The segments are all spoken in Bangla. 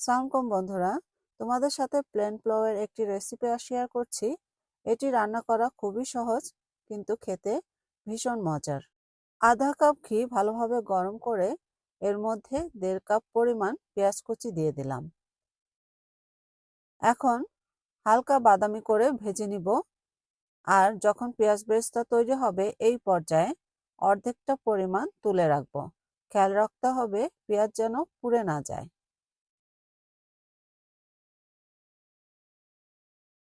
সালামুকুম বন্ধুরা, তোমাদের সাথে প্লেন পোলাওয়ের একটি রেসিপি শেয়ার করছি। এটি রান্না করা খুবই সহজ, কিন্তু খেতে ভীষণ মজার। আধা কাপ ঘি ভালোভাবে গরম করে এর মধ্যে 1.5 কাপ পরিমাণ পেঁয়াজ কুচি দিয়ে দিলাম। এখন হালকা বাদামি করে ভেজে নিব। আর যখন পেঁয়াজ বেরেস্তা তৈরি হবে এই পর্যায়ে অর্ধেকটা পরিমাণ তুলে রাখবো। খেয়াল রাখতে হবে পেঁয়াজ যেন পুড়ে না যায়।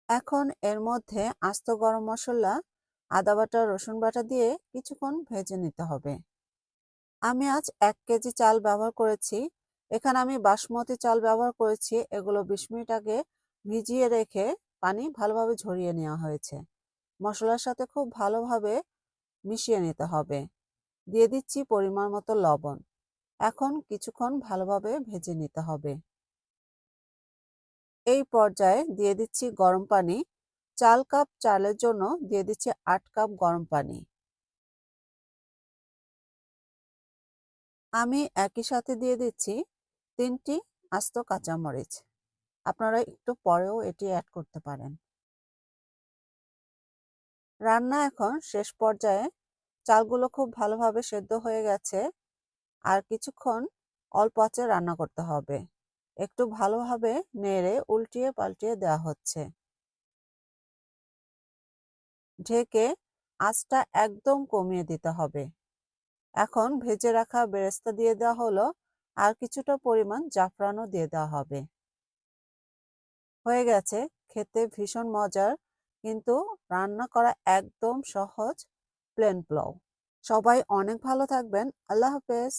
এখন এর মধ্যে আস্ত গরম মশলা, আদা বাটা, রসুন বাটা দিয়ে কিছুক্ষণ ভেজে নিতে হবে। আমি আজ 1 কেজি চাল ব্যবহার করেছি। এখানে আমি বাসমতি চাল ব্যবহার করেছি। এগুলো 20 মিনিট আগে ভিজিয়ে রেখে পানি ভালোভাবে ঝরিয়ে নেওয়া হয়েছে। মশলার সাথে খুব ভালোভাবে মিশিয়ে নিতে হবে। দিয়ে দিচ্ছি পরিমাণ মতো লবণ। এখন কিছুক্ষণ ভালোভাবে ভেজে নিতে হবে। এই পর্যায়ে দিয়ে দিচ্ছি গরম পানি। 4 কাপ চালের জন্য দিয়ে দিচ্ছি 8 কাপ গরম পানি। আমি একই সাথে দিয়ে দিচ্ছি 3টি আস্ত কাঁচামরিচ। আপনারা একটু পরেও এটি অ্যাড করতে পারেন। রান্না এখন শেষ পর্যায়ে। চালগুলো খুব ভালোভাবে সেদ্ধ হয়ে গেছে। আর কিছুক্ষণ অল্প আঁচে রান্না করতে হবে। একটু ভালোভাবে নেড়ে উল্টিয়ে পাল্টিয়ে দেওয়া হচ্ছে। ঢেকে আঁচটা একদম কমিয়ে দিতে হবে। এখন ভেজে রাখা বেরেস্তা দিয়ে দেওয়া হলো। আর কিছুটা পরিমাণ জাফরানও দিয়ে দেওয়া হবে। হয়ে গেছে। খেতে ভীষণ মজার, কিন্তু রান্না করা একদম সহজ প্লেন পোলাও। সবাই অনেক ভালো থাকবেন। আল্লাহ হাফেজ।